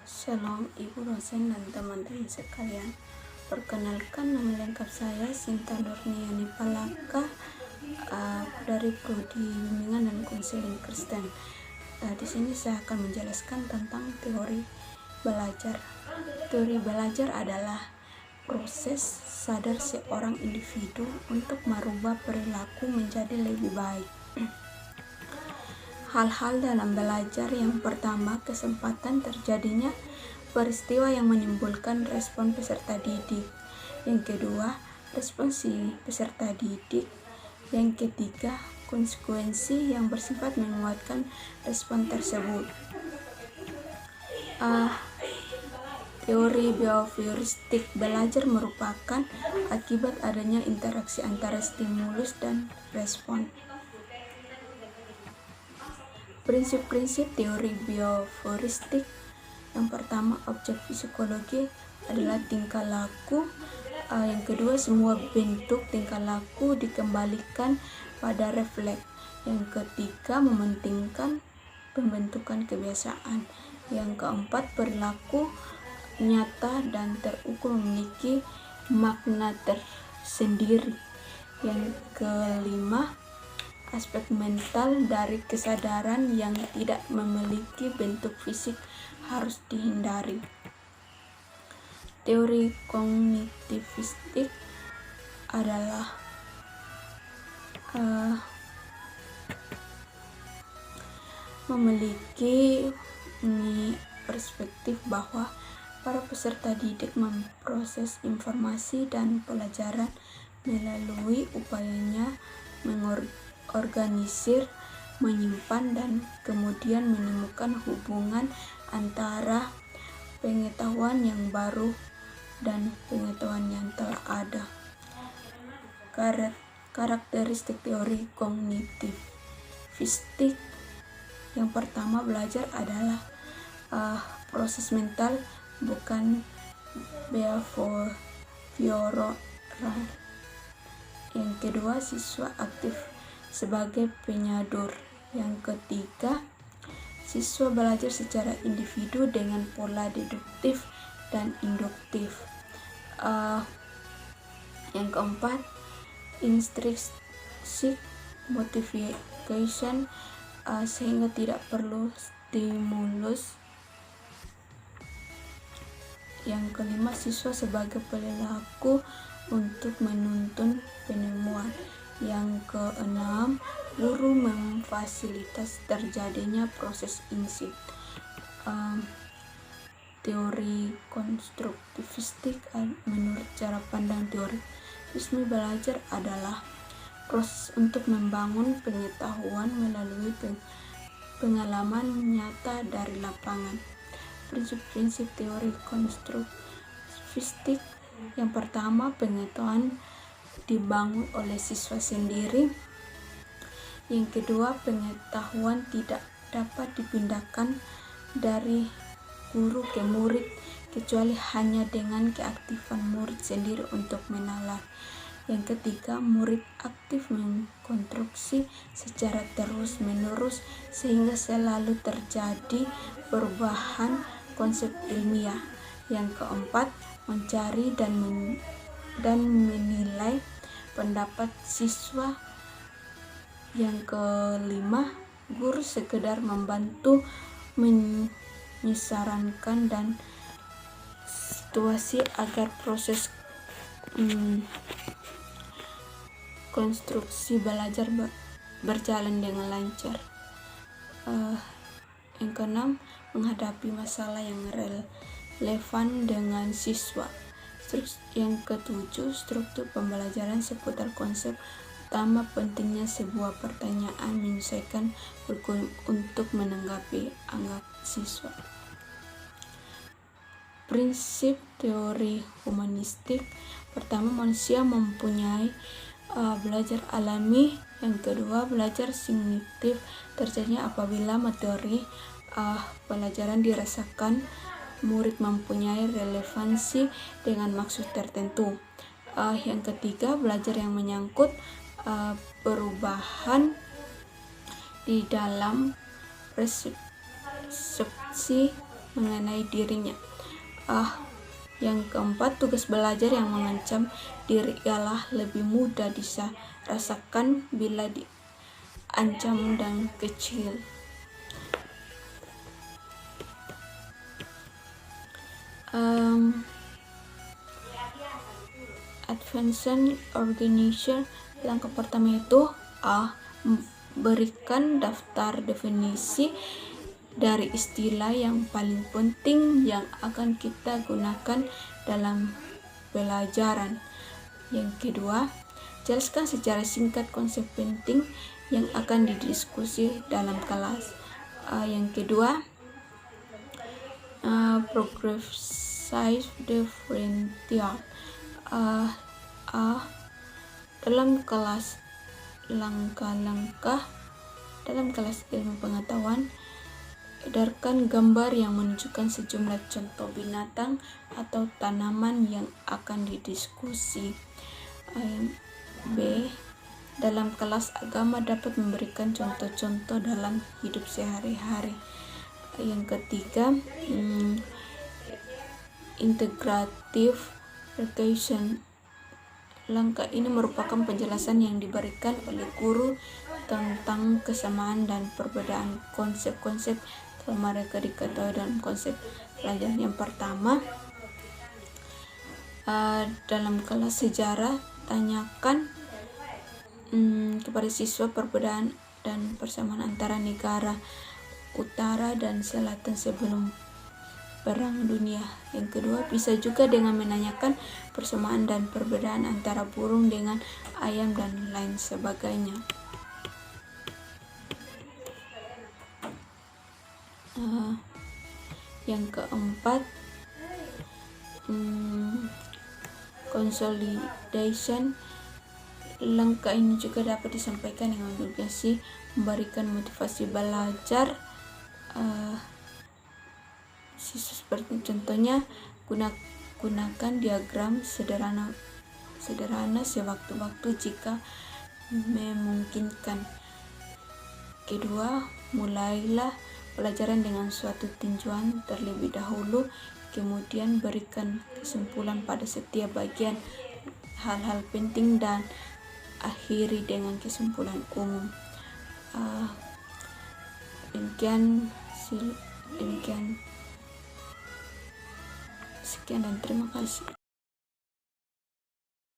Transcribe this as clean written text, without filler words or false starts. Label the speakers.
Speaker 1: Shalom Ibu dosen dan teman-teman sekalian. Perkenalkan, nama lengkap saya Sinta Nurniani Palaka, dari Prodi Bimbingan dan Konseling Kristen. Di sini saya akan menjelaskan tentang teori belajar. Teori belajar adalah proses sadar seorang individu untuk merubah perilaku menjadi lebih baik. Hal-hal dalam belajar: yang pertama, kesempatan terjadinya peristiwa yang menimbulkan respon peserta didik. Yang kedua, respons si peserta didik. Yang ketiga, konsekuensi yang bersifat menguatkan respon tersebut. Teori behavioristik belajar merupakan akibat adanya interaksi antara stimulus dan respon. Prinsip-prinsip teori behavioristik: yang pertama, objek psikologi adalah tingkah laku. Yang kedua, semua bentuk tingkah laku dikembalikan pada refleks. Yang ketiga, mementingkan pembentukan kebiasaan. Yang keempat, perilaku nyata dan terukur memiliki makna tersendiri. Yang kelima, aspek mental dari kesadaran yang tidak memiliki bentuk fisik harus dihindari. Teori kognitivistik adalah memiliki perspektif bahwa para peserta didik memproses informasi dan pelajaran melalui upayanya mengorganisir, menyimpan, dan kemudian menemukan hubungan antara pengetahuan yang baru dan pengetahuan yang telah ada. Karakteristik teori kognitivistik: yang pertama, belajar adalah proses mental, bukan behavioral. Yang kedua, siswa aktif sebagai penyadur. Yang ketiga, siswa belajar secara individu dengan pola deduktif dan induktif. Yang keempat, intrinsic motivation, sehingga tidak perlu stimulus. Yang kelima, siswa sebagai pelaku untuk menuntun penemuan. Yang keenam, guru memfasilitasi terjadinya proses insight. Teori konstruktivistik: menurut cara pandang teoritisme belajar adalah proses untuk membangun pengetahuan melalui pengalaman nyata dari lapangan. Prinsip-prinsip teori konstruktivistik: yang pertama, pengetahuan dibangun oleh siswa sendiri. Yang kedua, pengetahuan tidak dapat dipindahkan dari guru ke murid kecuali hanya dengan keaktifan murid sendiri untuk menalar. Yang ketiga, murid aktif mengkonstruksi secara terus-menerus sehingga selalu terjadi perubahan konsep ilmiah. Yang keempat, mencari dan menilai pendapat siswa. Yang kelima, guru sekedar membantu menyarankan dan situasi agar proses konstruksi belajar berjalan dengan lancar. Yang keenam, menghadapi masalah yang relevan dengan siswa. Yang ketujuh, struktur pembelajaran seputar konsep utama, pentingnya sebuah pertanyaan, menyelesaikan kurikulum untuk menanggapi anggap siswa. Prinsip teori humanistik: pertama, manusia mempunyai belajar alami. Yang kedua, belajar signifitif terjadinya apabila materi pelajaran dirasakan murid mempunyai relevansi dengan maksud tertentu. Yang ketiga, belajar yang menyangkut perubahan di dalam persepsi mengenai dirinya. Yang keempat, tugas belajar yang mengancam diri ialah lebih mudah dirasakan bila diancam dan kecil. Advanced Organization, langkah pertama itu berikan daftar definisi dari istilah yang paling penting yang akan kita gunakan dalam pelajaran. Yang kedua, jelaskan secara singkat konsep penting yang akan didiskusi dalam kelas. Yang kedua, progressive differential. Dalam kelas ilmu pengetahuan, edarkan gambar yang menunjukkan sejumlah contoh binatang atau tanaman yang akan didiskusi. B. Dalam kelas agama dapat memberikan contoh-contoh dalam hidup sehari-hari. Yang ketiga, integrative education. Langkah ini merupakan penjelasan yang diberikan oleh guru tentang kesamaan dan perbedaan konsep-konsep selama mereka diketahui dalam konsep pelajaran. Yang pertama, dalam kelas sejarah, tanyakan kepada siswa perbedaan dan persamaan antara negara utara dan selatan sebelum Perang Dunia. Yang kedua, bisa juga dengan menanyakan persamaan dan perbedaan antara burung dengan ayam dan lain sebagainya. Yang keempat, consolidation. Langkah ini juga dapat disampaikan dengan durasi memberikan motivasi belajar. Seperti contohnya, gunakan diagram sederhana sewaktu-waktu jika memungkinkan. Kedua, mulailah pelajaran dengan suatu tinjauan terlebih dahulu, kemudian berikan kesimpulan pada setiap bagian hal-hal penting dan akhiri dengan kesimpulan umum. Demikian sekian dan terima kasih.